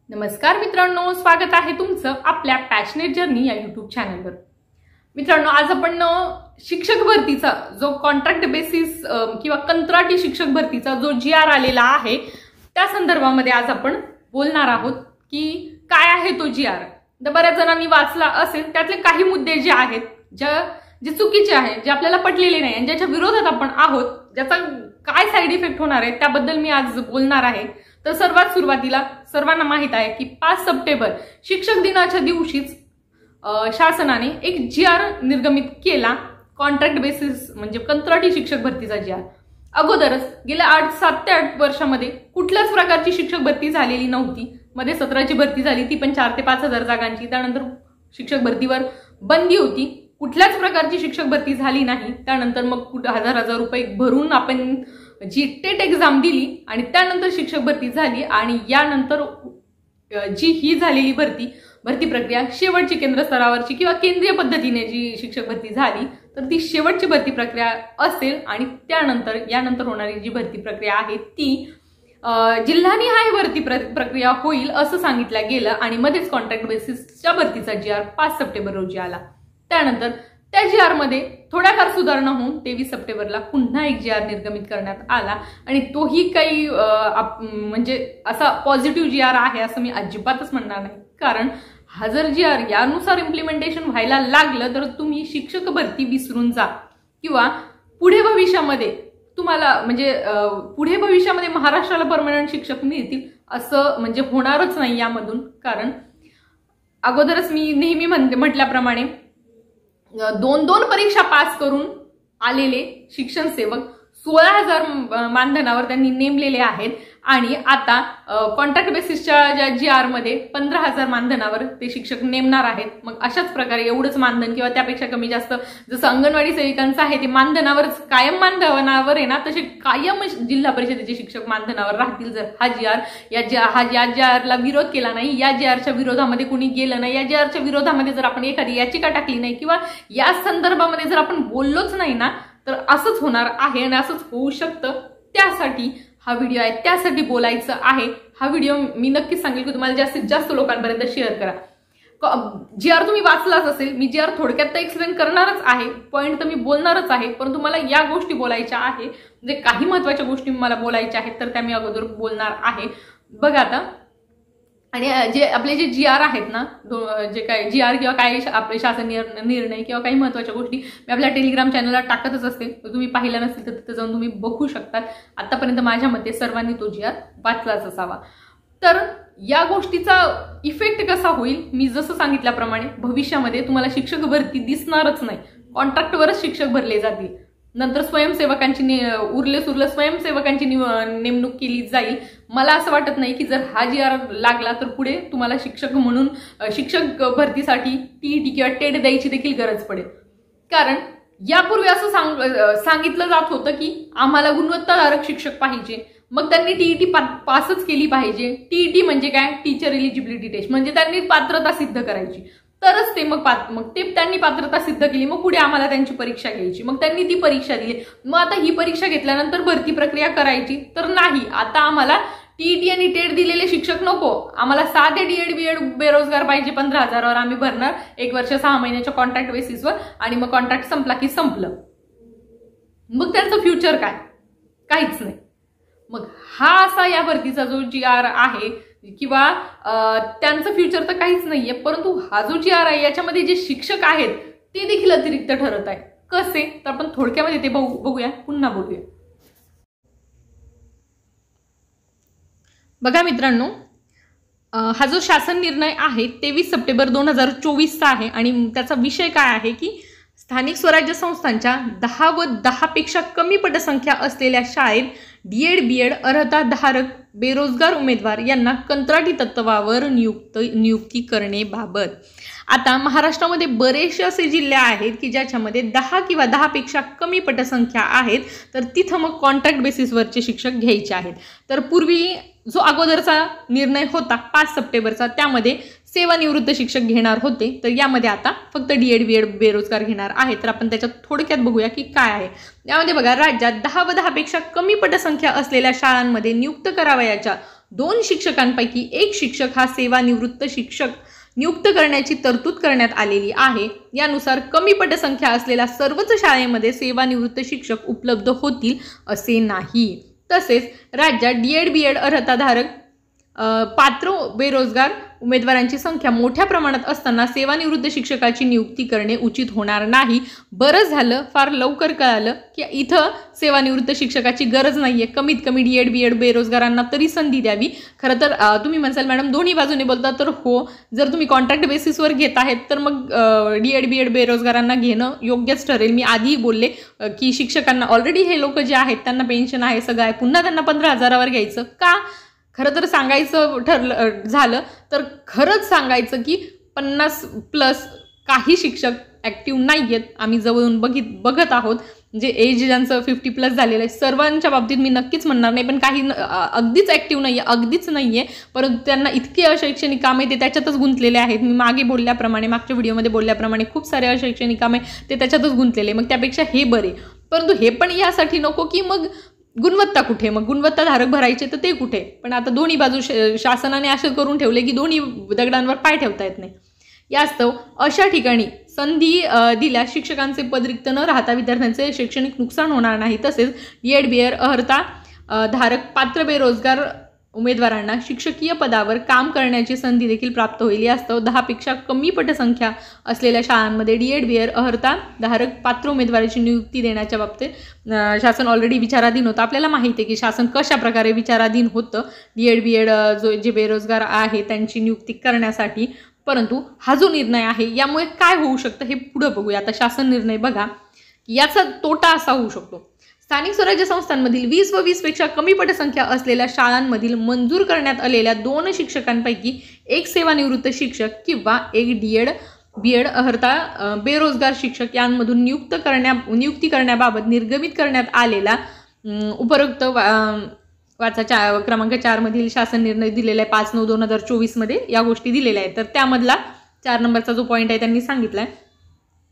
नमस्कार मित्रांनो, स्वागत आहे तुमचं आपल्या पॅशनेट जर्नी या यूट्यूब चॅनलवर। मित्रांनो, आज आपण शिक्षक भरतीचा जो कॉन्ट्रॅक्ट बेसिस किंवा कंत्राटी शिक्षक भरतीचा जो GR आलेला आहे त्या संदर्भामध्ये आज आपण बोलणार आहोत की काय आहे तो GR। तर बऱ्याच जणांनी वाचला असेल, त्यातले काही मुद्दे जे आहेत जे चुकीचे आहेत, जे आपल्याला पटलेले नाही आणि ज्याच्या विरोधात आपण आहोत, ज्याचा काय साइड इफेक्ट होणार आहे त्याबद्दल मी आज बोलणार आहे। तर सर्वात सुरुवातीला सर्वांना माहित आहे की 5 सप्टेंबर शिक्षक दिनाच्या दिवशीच शासनाने एक GR निर्गमित केला, कॉन्ट्रॅक्ट बेसिस म्हणजे कंत्राटी शिक्षक भरतीचा GR। अगोदरच गेल्या 7 ते 8 वर्षांमध्ये कुठल्याच प्रकारची शिक्षक भरती झालेली नव्हती। मध्ये 17ची भरती झाली, ती पण 4 ते 5 हजार जागांची। त्यानंतर शिक्षक भरतीवर बंदी होती, कुठल्याच प्रकारची शिक्षक भरती झाली नाही। त्यानंतर मग हजार रुपये भरून आपण जी टेट एक्झाम दिली आणि त्यानंतर शिक्षक भरती झाली आणि यानंतर जी ही झालेली भरती प्रक्रिया शेवटची केंद्र स्तरावरची किंवा केंद्रीय पद्धतीने जी शिक्षक भरती झाली तर ती शेवटची भरती प्रक्रिया असेल आणि त्यानंतर यानंतर होणारी जी भरती प्रक्रिया आहे ती जिल्हानिहाय भरती प्रक्रिया होईल असं सांगितलं गेलं आणि मध्येच कॉन्ट्रॅक्ट बेसिसच्या भरतीचा GR 5 सप्टेंबर रोजी आला। त्यानंतर त्या GR मध्ये थोड्याफार सुधारणा होऊन 23 सप्टेंबरला पुन्हा एक GR निर्गमित करण्यात आला आणि तोही काही म्हणजे असा पॉझिटिव्ह GR आहे असं मी अजिबातच म्हणणार नाही। कारण हा जर GR यानुसार इम्प्लिमेंटेशन व्हायला लागलं तर तुम्ही शिक्षक भरती विसरून जा किंवा पुढे भविष्यामध्ये तुम्हाला म्हणजे पुढे भविष्यामध्ये महाराष्ट्राला परमनंट शिक्षक मिळतील असं म्हणजे होणारच नाही यामधून। कारण अगोदरच मी नेहमी म्हटल्याप्रमाणे 2 परीक्षा पास करून आलेले शिक्षण सेवक 16,000 मानधनावर त्यांनी नेमलेले आहेत आणि आता कॉन्ट्रॅक्ट बेसिसच्या ज्या GR मध्ये 15,000 मानधनावर ते शिक्षक नेमणार आहेत। मग अशाच प्रकारे एवढंच मानधन किंवा त्यापेक्षा कमी जास्त जसं अंगणवाडी सेविकांचं आहे ते मानधनावरच कायम मानधनावर आहे ना, तसे कायम जिल्हा परिषदेचे शिक्षक मानधनावर राहतील जर हा GR ला विरोध केला नाही, या GRच्या विरोधामध्ये कुणी गेलं नाही, या GRच्या विरोधामध्ये जर आपण एखादी याचिका टाकली नाही किंवा या संदर्भामध्ये जर आपण बोललोच नाही ना तर असंच होणार आहे आणि असंच होऊ शकतं। त्यासाठी हा व्हिडिओ आहे, त्यासाठी बोलायचं आहे। हा व्हिडिओ मी नक्कीच सांगेल की तुम्हाला जास्तीत जास्त लोकांपर्यंत शेअर करा। GR तुम्ही वाचलाच असेल, मी GR थोडक्यात तर एक्सप्लेन करणारच आहे, पॉइंट तर मी बोलणारच आहे, परंतु मला या गोष्टी बोलायच्या आहे, म्हणजे काही महत्त्वाच्या गोष्टी मला बोलायच्या आहेत तर त्या मी अगोदर बोलणार आहे। बघा आता, आणि जे आपले जे GR आहेत ना, जे काय GR किंवा काय आपले शासन निर्णय किंवा काही महत्त्वाच्या गोष्टी मी आपल्या टेलिग्राम चॅनलला टाकतच असते, तुम्ही पाहिला नसेल तर तिथे जाऊन तुम्ही बघू शकता। आतापर्यंत माझ्या मते सर्वांनी तो GR वाचलाच असावा। तर या गोष्टीचा इफेक्ट कसा होईल, मी जसं सांगितल्याप्रमाणे भविष्यामध्ये तुम्हाला शिक्षक भरती दिसणारच नाही, कॉन्ट्रॅक्टवरच शिक्षक भरले जातील। नंतर स्वयंसेवकांची उरले सुरले स्वयंसेवकांची नेमणूक केली जाईल। मला असं वाटत नाही की जर हा GR लागला तर पुढे तुम्हाला शिक्षक म्हणून शिक्षक भरतीसाठी TET किंवा टेट द्यायची देखील गरज पडेल। कारण यापूर्वी असं सांगितलं जात होतं की आम्हाला गुणवत्ताधारक शिक्षक पाहिजे, मग त्यांनी TET पासच केली पाहिजे। TET म्हणजे काय, टीचर एलिजिबिलिटी टेस्ट, म्हणजे त्यांनी पात्रता सिद्ध करायची तरच ते मग ते त्यांनी पात्रता सिद्ध केली, मग पुढे आम्हाला त्यांची परीक्षा घ्यायची, मग त्यांनी ती परीक्षा दिली। मग आता ही परीक्षा घेतल्यानंतर भरती प्रक्रिया करायची तर नाही, आता आम्हाला TET आणि टेट दिलेले शिक्षक नको, आम्हाला साधे DED BEd बेरोजगार पाहिजे, 15,000वर आम्ही भरणार 1 वर्ष 6 महिन्याच्या कॉन्ट्रॅक्ट बेसिसवर आणि मग कॉन्ट्रॅक्ट संपला की संपलं। मग त्यांचं फ्युचर काय, काहीच नाही। मग हा असा या भरतीचा जो GR आहे किंवा त्यांचं फ्युचर तर काहीच नाहीये, परंतु हा जो GR आहे याच्यामध्ये जे शिक्षक आहेत ते देखील अतिरिक्त ठरत आहे। कसे तर आपण थोडक्यामध्ये ते बघूया, पुन्हा बोलूया। बघा मित्रांनो, हा जो शासन निर्णय आहे 23 सप्टेंबर 2024चा आहे आणि त्याचा विषय काय आहे की स्थानिक स्वराज्य संस्थांच्या 10 व 10 पेक्षा कमी पटसंख्या असलेल्या शाळेत DED BEd अर्हताधारक बेरोजगार उमेदवार यांना कंत्राटी तत्वावर नियुक्ती करण्याबाबत आता महाराष्ट्रामध्ये बरेचसे असे जिल्हे आहेत की ज्याच्यामध्ये 10 किंवा 10 पेक्षा कमी पटसंख्या आहेत, तर तिथं मग कॉन्ट्रॅक्ट बेसिसवरचे शिक्षक घ्यायचे आहेत। तर पूर्वी जो अगोदरचा निर्णय होता 5 सप्टेंबरचा त्यामध्ये सेवानिवृत्त शिक्षक घेणार होते, तर यामध्ये आता फक्त DED BEd बेरोजगार घेणार आहे। तर आपण त्याच्यात थोडक्यात बघूया की काय आहे। यामध्ये बघा, राज्यात 10 व 10 पेक्षा कमी पटसंख्या असलेल्या शाळांमध्ये नियुक्त करावयाच्या 2 शिक्षकांपैकी 1 शिक्षक हा सेवानिवृत्त शिक्षक नियुक्त करण्याची तरतूद करण्यात आलेली आहे। यानुसार कमी पटसंख्या असलेल्या सर्वच शाळेमध्ये सेवानिवृत्त शिक्षक उपलब्ध होतील असे नाही। तसेच राज्यात DED BED अर्हताधारक पात्र बेरोजगार उमेदवारांची संख्या मोठ्या प्रमाणात असताना सेवानिवृत्त शिक्षकाची नियुक्ती करणे उचित होणार नाही। बरं झालं, फार लवकर कळालं की इथं सेवानिवृत्त शिक्षकाची गरज नाहीये, कमीत कमी DED BED बेरोजगारांना तरी संधी द्यावी। खरं तर तुम्ही म्हणसाल मॅडम दोन्ही बाजूने बोलता, तर हो, जर तुम्ही कॉन्ट्रॅक्ट बेसिसवर घेत आहेत तर मग DED BED बेरोजगारांना घेणं योग्यच ठरेल। मी आधी बोलले की शिक्षकांना ऑलरेडी हे लोक जे आहेत त्यांना पेन्शन आहे, सगळं आहे, पुन्हा त्यांना 15,000वर घ्यायचं का? खरं तर सांगायचं झालं तर खरंच सांगायचं की 50+ काही शिक्षक ॲक्टिव्ह नाही आहेत। आम्ही जवळून बघत आहोत, म्हणजे एज ज्यांचं 50+ झालेलं आहे, सर्वांच्या बाबतीत मी नक्कीच म्हणणार नाही, पण काही अगदीच ॲक्टिव्ह नाही आहे, अगदीच नाही आहे, परंतु त्यांना इतके अशैक्षणिक कामे ते त्याच्यातच गुंतलेले आहेत। मी मागच्या व्हिडिओमध्ये बोलल्याप्रमाणे खूप सारे अशैक्षणिक कामे ते त्याच्यातच गुंतलेले, मग त्यापेक्षा हे बरे। परंतु हे पण यासाठी नको की मग गुणवत्ता कुठे, मग गुणवत्ताधारक भरायचे तर ते कुठे? पण आता दोन्ही बाजू शासनाने असे करून ठेवले की दोन्ही दगडांवर पाय ठेवता येत नाही। यास्तव अशा ठिकाणी संधी दिल्या शिक्षकांचे पद रिक्त न राहता विद्यार्थ्यांचे शैक्षणिक नुकसान होणार नाही। तसेच DED BED अर्हता धारक पात्र बेरोजगार उमेदवारांना शिक्षकीय पदावर काम करण्याची संधी देखील प्राप्त होईल। यास्तव 10पेक्षा कमी पटसंख्या असलेल्या शाळांमध्ये DED BED अर्हता धारक पात्र उमेदवाराची नियुक्ती देण्याच्या बाबतीत शासन ऑलरेडी विचाराधीन होतं। आपल्याला माहिती आहे की शासन कशा प्रकारे विचाराधीन होतं DED BED जे बेरोजगार आहे त्यांची नियुक्ती करण्यासाठी। परंतु हा जो निर्णय आहे यामुळे काय होऊ शकतं हे पुढे बघूया। आता शासन निर्णय बघा, याचा तोटा असा होऊ शकतो, स्थानिक स्वराज्य संस्थांमधील 20 व 20पेक्षा कमी पटसंख्या असलेल्या शाळांमधील मंजूर करण्यात आलेल्या 2 शिक्षकांपैकी 1 सेवानिवृत्त शिक्षक किंवा 1 DED BED अर्हता बेरोजगार शिक्षक यांमधून नियुक्ती करण्याबाबत निर्गमित करण्यात आलेला उपरोक्त क्रमांक 4 मधील शासन निर्णय दिलेला आहे 5/9/2024 मध्ये या गोष्टी दिलेल्या आहेत। तर त्यामधला 4 नंबरचा जो पॉईंट आहे त्यांनी सांगितलाय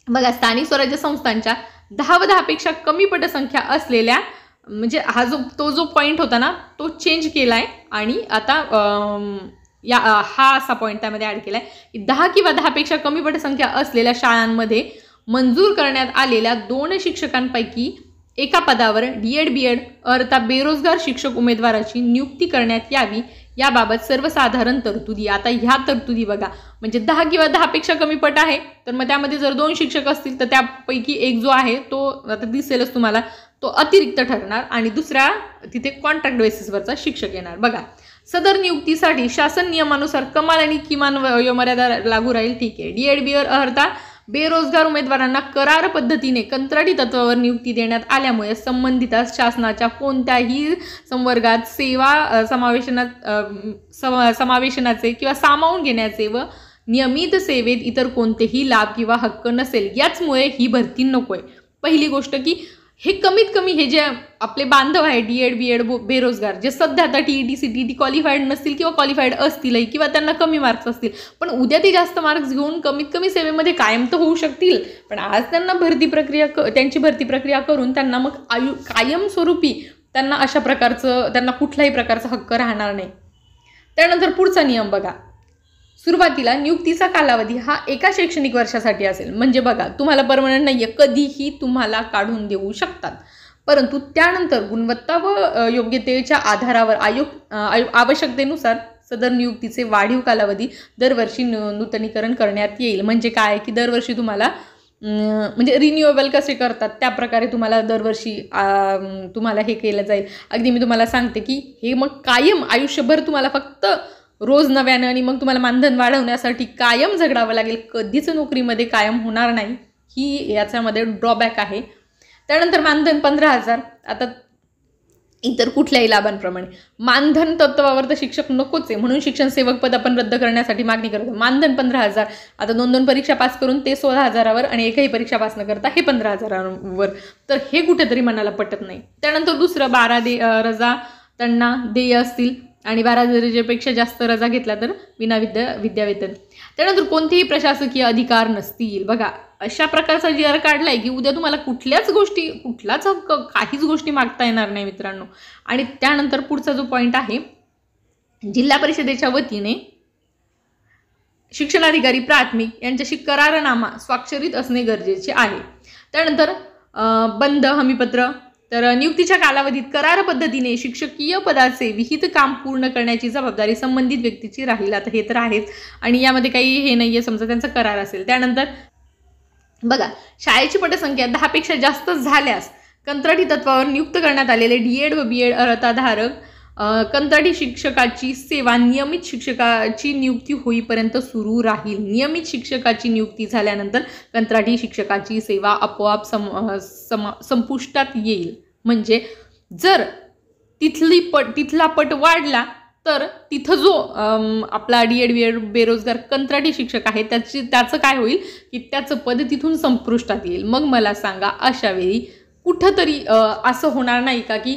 बघा, स्थानिक स्वराज्य संस्थांच्या 10 व 10पेक्षा कमी पटसंख्या असलेल्या, म्हणजे हा जो पॉईंट होता ना तो चेंज केलाय आणि आता हा असा पॉईंट त्यामध्ये ॲड केलाय की 10 किंवा 10पेक्षा कमी पटसंख्या असलेल्या शाळांमध्ये मंजूर करण्यात आलेल्या 2 शिक्षकांपैकी एका पदावर DED BED अर्हता बेरोजगार शिक्षक उमेदवाराची नियुक्ती करण्यात यावी याबाबत सर्वसाधारण तरतुदी। आता ह्या तरतुदी बघा, म्हणजे 10 किंवा 10पेक्षा कमी पट आहे तर मग त्यामध्ये जर 2 शिक्षक असतील तर त्यापैकी एक जो आहे तो आता दिसेलच तुम्हाला, तो अतिरिक्त ठरणार आणि दुसरा तिथे कॉन्ट्रॅक्ट बेसिसवरचा शिक्षक येणार। बघा, सदर नियुक्तीसाठी शासन नियमानुसार कमाल आणि किमान वयोमर्यादा लागू राहील। ठीक आहे, DED BED अर्हता बेरोजगार उमेदवारांना करार पद्धतीने कंत्राटी तत्वावर नियुक्ती देण्यात आल्यामुळे संबंधित शासनाच्या कोणत्याही संवर्गात सेवा समावेशनाचे किंवा सामावून घेण्याचे व नियमित सेवेत इतर कोणतेही लाभ किंवा हक्क नसेल। याचमुळे ही भरती नकोय। पहिली गोष्ट की हे कमीत कमी हे जे आपले बांधव आहे DED BED बेरोजगार, जे सध्या आता TET CTET क्वालिफाईड नसतील किंवा क्वालिफाईड असतीलही किंवा त्यांना कमी मार्क्स असतील, पण उद्या ते जास्त मार्क्स घेऊन कमीत कमी सेवेमध्ये कायम तर होऊ शकतील, पण आज त्यांना त्यांची भरती प्रक्रिया करून त्यांना मग कायमस्वरूपी त्यांना अशा प्रकारचं त्यांना कुठल्याही प्रकारचा हक्क राहणार नाही। त्यानंतर पुढचा नियम बघा, सुरुवातीला नियुक्तीचा कालावधी हा एका शैक्षणिक वर्षासाठी असेल। म्हणजे बघा, तुम्हाला परमनंट नाहीये, कधीही तुम्हाला काढून देऊ शकतात, परंतु त्यानंतर गुणवत्ता व योग्यतेच्या आधारावर आवश्यकतेनुसार सदर नियुक्तीचे वाढीव कालावधी दरवर्षी नूतनीकरण करण्यात येईल। म्हणजे काय की दरवर्षी तुम्हाला म्हणजे रिन्युएबल कसे करतात त्या प्रकारे तुम्हाला दरवर्षी तुम्हाला हे केलं जाईल। अगदी मी तुम्हाला सांगते की हे मग कायम आयुष्यभर तुम्हाला फक्त रोज नव्यानं आणि मग तुम्हाला मानधन वाढवण्यासाठी कायम झगडावं लागेल, कधीच नोकरीमध्ये कायम होणार नाही, ही याच्यामध्ये ड्रॉबॅक आहे। त्यानंतर मानधन 15,000, आता इतर कुठल्याही लाभांप्रमाणे मानधन तत्वावर तर शिक्षक नकोच आहे, म्हणून शिक्षण सेवक पद आपण रद्द करण्यासाठी मागणी करतो। मानधन 15,000, आता 2 परीक्षा पास करून ते 16,000वर आणि एकही परीक्षा पास न करता हे 15,000वर, तर हे कुठेतरी मनाला पटत नाही। त्यानंतर दुसरं 12 रजा त्यांना देय असतील आणि 12 रजेपेक्षा जास्त रजा घेतला तर विद्यावेतन। त्यानंतर कोणतेही प्रशासकीय अधिकार नसतील। बघा, अशा प्रकारचा GR काढलाय की उद्या तुम्हाला कुठल्याच हक्क काहीच गोष्टी मागता येणार नाही मित्रांनो। आणि त्यानंतर पुढचा जो पॉईंट आहे जिल्हा परिषदेच्या वतीने शिक्षणाधिकारी प्राथमिक यांच्याशी करारनामा स्वाक्षरित असणे गरजेचे आहे। त्यानंतर बंद हमीपत्र, तर नियुक्तीच्या कालावधीत करार पद्धतीने शिक्षकीय पदाचे विहित काम पूर्ण करण्याची जबाबदारी संबंधित व्यक्तीची राहील। आता हे तर आहेच आणि यामध्ये काही हे नाहीये, समजा त्यांचा करार असेल। त्यानंतर बघा, शाळेची पटसंख्या 10 पेक्षा जास्त झाल्यास कंत्राटी तत्वावर नियुक्त करण्यात आलेले डीएड व बीएड अर्हताधारक कंत्राटी शिक्षकाची सेवा नियमित शिक्षकाची नियुक्ती होईपर्यंत सुरू राहील। नियमित शिक्षकाची नियुक्ती झाल्यानंतर कंत्राटी शिक्षकाची सेवा आपोआप संपुष्टात येईल। म्हणजे जर तिथला पट वाढला तर तिथं जो आपला डीएड बीएड बेरोजगार कंत्राटी शिक्षक आहे त्याचं काय होईल की त्याचं पद तिथून संपुष्टात येईल। मग मला सांगा, अशा वेळी कुठंतरी असं होणार नाही का की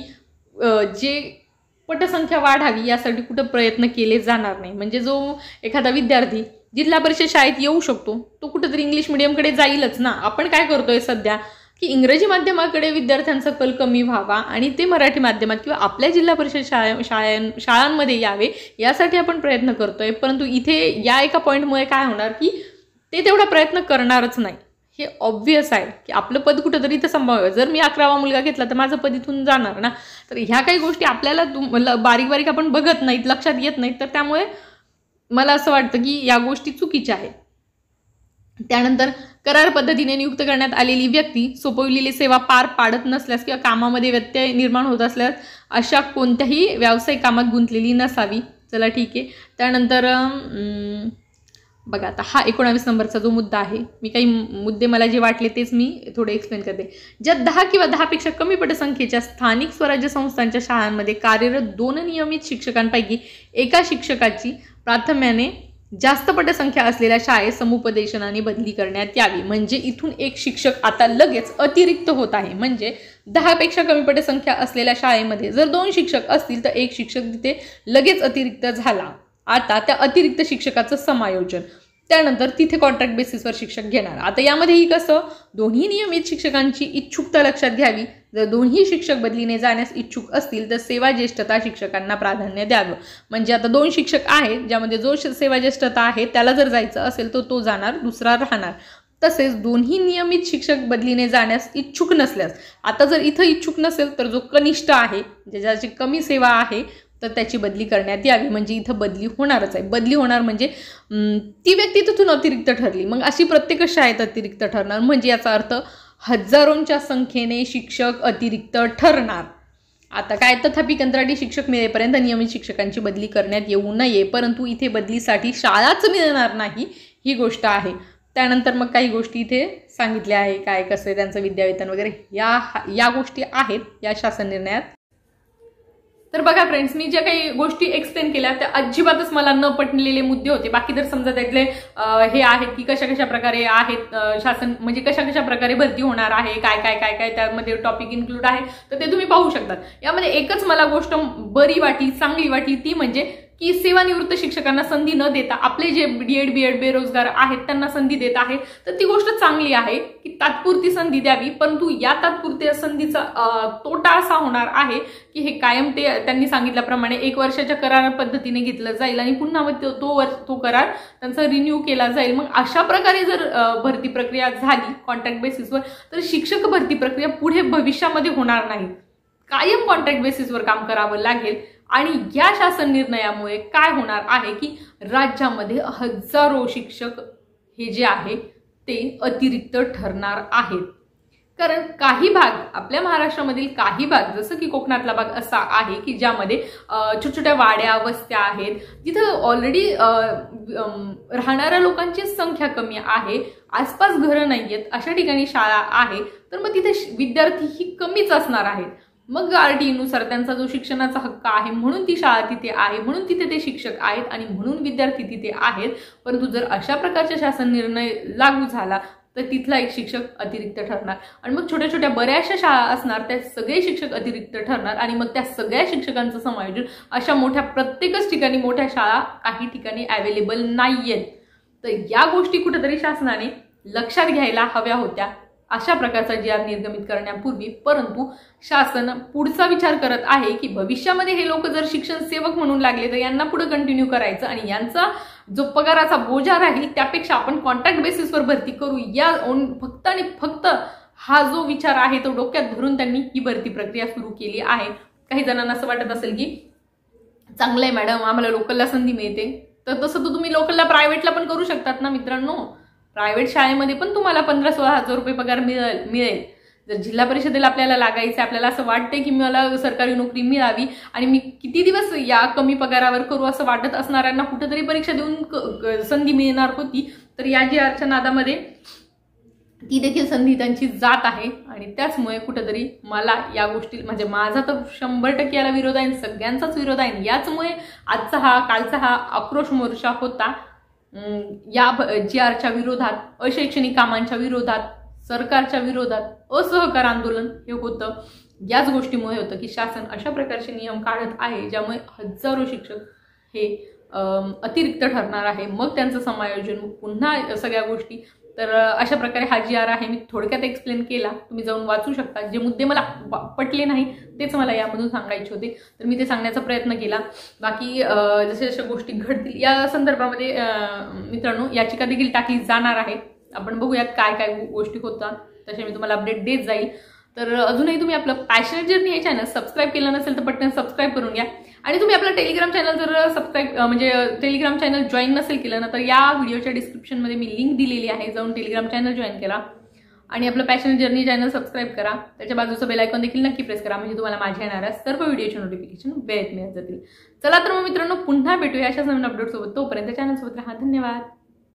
जे पटसंख्या वाढावी यासाठी कुठं प्रयत्न केले जाणार नाही? म्हणजे जो एखादा विद्यार्थी जिल्हा परिषद शाळेत येऊ शकतो तो कुठंतरी इंग्लिश मिडियमकडे जाईलच ना। आपण काय करतोय सध्या की इंग्रजी माध्यमाकडे विद्यार्थ्यांचा कल कमी व्हावा आणि ते मराठी माध्यमात किंवा आपल्या जिल्हा परिषद शाळांमध्ये यावे यासाठी आपण प्रयत्न करतोय। परंतु इथे या एका पॉईंटमुळे काय होणार की ते तेवढा प्रयत्न करणारच नाही। हे ऑब्व्हियस आहे की आपलं पद कुठंतरी इथं संभाव्य, जर मी 11वा मुलगा घेतला तर माझं पद इथून जाणार ना। तर ह्या काही गोष्टी आपल्याला बारीक बारीक आपण बघत नाहीत, लक्षात येत नाहीत, तर त्यामुळे मला असं वाटतं की या गोष्टी चुकीच्या आहेत। त्यानंतर करार पद्धतीने नियुक्त करण्यात आलेली व्यक्ती सोपविलेली सेवा पार पाडत नसल्यास किंवा कामामध्ये व्यत्यय निर्माण होत असल्यास अशा कोणत्याही व्यावसायिक कामात गुंतलेली नसावी। चला ठीक आहे। त्यानंतर बघा, आता हा 19 नंबरचा जो मुद्दा आहे, मी काही मुद्दे मला जे वाटले तेच मी थोडे एक्सप्लेन करते। ज्या 10 किंवा 10 पेक्षा कमी पटसंख्येच्या स्थानिक स्वराज्य संस्थांच्या शाळांमध्ये कार्यरत 2 नियमित शिक्षकांपैकी एका शिक्षकाची प्राथम्याने जास्त पटसंख्या असलेल्या शाळेत समुपदेशनाने बदली करण्यात यावी। म्हणजे इथून एक शिक्षक आता लगेच अतिरिक्त होत आहे। म्हणजे 10 पेक्षा कमी पटसंख्या असलेल्या शाळेमध्ये जर 2 शिक्षक असतील तर एक शिक्षक तिथे लगेच अतिरिक्त झाला। आता त्या अतिरिक्त शिक्षकाचं समायोजन, त्यानंतर तिथे कॉन्ट्रॅक्ट बेसिसवर शिक्षक घेणार। आता यामध्येही कसं, दोन्ही नियमित शिक्षकांची इच्छुकता लक्षात घ्यावी। जर दोन्ही शिक्षक बदलीने जाण्यास इच्छुक असतील तर सेवा ज्येष्ठता शिक्षकांना प्राधान्य द्यावं। म्हणजे आता 2 शिक्षक आहेत ज्यामध्ये जो सेवा ज्येष्ठता आहे त्याला जर जायचं असेल तर तो जाणार, दुसरा राहणार। तसेच दोन्ही नियमित शिक्षक बदलीने जाण्यास इच्छुक नसल्यास, आता जर इथं इच्छुक नसेल तर जो कनिष्ठ आहे, ज्याची कमी सेवा आहे, तर त्याची बदली करण्यात यावी। म्हणजे इथं बदली होणारच आहे। बदली होणार म्हणजे ती व्यक्ती तिथून अतिरिक्त ठरली, मग अशी प्रत्येक शाळेत अतिरिक्त ठरणार। म्हणजे याचा अर्थ हजारोंच्या संख्येने शिक्षक अतिरिक्त ठरणार। आता काय, तथापि कंत्राटी शिक्षक मिळेपर्यंत नियमित शिक्षकांची बदली करण्यात येऊ नये, परंतु इथे बदलीसाठी शाळाच मिळणार नाही ही गोष्ट आहे। त्यानंतर मग काही गोष्टी इथे सांगितल्या आहे, काय कसं आहे त्यांचं विद्यावेतन वगैरे, या गोष्टी आहेत या शासन निर्णयात। तर बघा फ्रेंड्स, मी ज्या काही गोष्टी एक्सप्लेन केल्या त्या अजिबातच मला न पटलेले मुद्दे होते। बाकी जर समजा त्यातले हे आहेत की कशा प्रकारे आहेत शासन, म्हणजे कशा प्रकारे भरती होणार आहे, काय काय काय काय त्यामध्ये टॉपिक इन्क्लूड आहे, तर ते तुम्ही पाहू शकता। यामध्ये एकच मला गोष्ट बरी वाटली, चांगली वाटली, ती म्हणजे की सेवानिवृत्त शिक्षकांना संधी न देता आपले जे डीएड बीएड बेरोजगार आहेत त्यांना संधी देत आहे। तर ती गोष्ट चांगली आहे की तात्पुरती संधी द्यावी, परंतु या तात्पुरत्या संधीचा तोटा असा होणार आहे की हे कायम त्यांनी सांगितल्याप्रमाणे 1 वर्षाच्या करार पद्धतीने घेतलं जाईल आणि पुन्हा मग तो करार त्यांचा रिन्यू केला जाईल। मग अशा प्रकारे जर भरती प्रक्रिया झाली कॉन्ट्रॅक्ट बेसिसवर तर शिक्षक भरती प्रक्रिया पुढे भविष्यामध्ये होणार नाही, कायम कॉन्ट्रॅक्ट बेसिसवर काम करावं लागेल। आणि या शासन निर्णयामुळे काय होणार आहे की राज्यामध्ये हजारो शिक्षक हे जे आहे ते अतिरिक्त ठरणार आहेत। कारण काही भाग, आपल्या महाराष्ट्रामधील काही भाग जसं की कोकणातला भाग असा आहे की ज्यामध्ये छोट्या वाड्या वस्त्या आहेत, जिथं ऑलरेडी राहणाऱ्या लोकांची संख्या कमी आहे, आसपास घरं नाहीयेत, अशा ठिकाणी शाळा आहे, तर मग तिथे विद्यार्थी ही कमीच असणार आहेत। मग RTI नुसार त्यांचा जो शिक्षणाचा हक्क आहे म्हणून ती शाळा तिथे आहे, म्हणून तिथे ते शिक्षक आहेत आणि म्हणून विद्यार्थी तिथे आहेत। परंतु जर अशा प्रकारचा शासन निर्णय लागू झाला तर तिथला एक शिक्षक अतिरिक्त ठरणार आणि मग छोट्या बऱ्याचशा शाळा असणार, त्या सगळे शिक्षक अतिरिक्त ठरणार आणि मग त्या सगळ्या शिक्षकांचं समायोजन अशा मोठ्या प्रत्येकच ठिकाणी मोठ्या शाळा काही ठिकाणी अवेलेबल नाहीयेत। तर या गोष्टी कुठेतरी शासनाने लक्षात घ्यायला हव्या होत्या। अशा प्रकारचा जी आर निर्गमित करण्यापूर्वी, परंतु शासन पुढचा विचार करत आहे की भविष्यामध्ये हे लोक जर शिक्षण सेवक म्हणून लागले तर यांना पुढे कंटिन्यू करायचं आणि यांचा जो पगाराचा बोजा राहील त्यापेक्षा आपण कॉन्ट्रॅक्ट बेसिसवर भरती करू, या फक्त आणि फक्त हा जो विचार आहे तो डोक्यात धरून त्यांनी ही भरती प्रक्रिया सुरू केली आहे. काही जणांना असं वाटत असेल की चांगलंय मॅडम, आम्हाला लोकलला संधी मिळते, तर तसं तर तुम्ही लोकलला प्रायव्हेटला पण करू शकतात ना मित्रांनो. प्रायव्हेट शाळेमध्ये पण तुम्हाला 15-16 हजार रुपये पगार मिळेल. जर जिल्हा परिषदेला आपल्याला लागायचं, आपल्याला असं वाटतंय की मला सरकारी नोकरी मिळावी आणि मी किती दिवस या कमी पगारावर करू असं वाटत असणाऱ्यांना कुठेतरी परीक्षा देऊन संधी मिळणार होती, तर या जी आरच्या नादामध्ये ती देखील संधी त्यांची जात आहे. आणि त्याचमुळे कुठेतरी मला या गोष्टी म्हणजे माझा तर 100% याला विरोध आहे, सगळ्यांचाच विरोध आहे. याचमुळे आजचा हा कालचा हा आक्रोश मोर्चा होता या जी आरच्या विरोधात, अशैक्षणिक कामांच्या विरोधात, सरकारच्या विरोधात, असहकार आंदोलन हे होतं. याच गोष्टीमुळे होतं की शासन अशा प्रकारचे नियम काढत आहे ज्यामुळे हजारो शिक्षक हे अतिरिक्त ठरणार आहे. मग त्यांचं समायोजन पुन्हा सगळ्या गोष्टी. तर अशा प्रकारे हा जी आर आहे, मी थोडक्यात एक्सप्लेन केला, तुम्ही जाऊन वाचू शकता. जे मुद्दे मला पटले नाही तेच मला यामधून सांगायचे होते, तर मी ते सांगण्याचा प्रयत्न केला. बाकी जसे जशा गोष्टी घडतील या संदर्भामध्ये मित्रांनो याचिका देखील टाकली जाणार आहे. आपण बघूयात काय काय गोष्टी होतात, तसे मी तुम्हाला अपडेट देत जाईल. तर अजूनही तुम्ही आपलं पॅशनेट जर्नी हे चॅनल सबस्क्राईब केलं नसेल तर पटकन सबस्क्राईब करून घ्या. आणि तुम्ही आपलं टेलिग्राम चॅनल जर सबस्क्राईब म्हणजे टेलिग्राम चॅनल जॉईन नसेल केलं ना, तर या व्हिडिओच्या डिस्क्रिप्शनमध्ये मी लिंक दिलेली आहे, जाऊन टेलिग्राम चॅनल जॉईन करा आणि आपलं पॅशनेट जर्नी चॅनल सबस्क्राईब करा. त्याच्या बाजूचं बेल आयकॉन देखील नक्की प्रेस करा, म्हणजे तुम्हाला माझ्या येणाऱ्या सर्व व्हिडिओचे नोटिफिकेशन वेळेत मिळत जातील. चला तर मग मित्रांनो, पुन्हा भेटूया अशाच नवीन अपडेट सोबत. तोपर्यंत चॅनल सोबत राहा. धन्यवाद.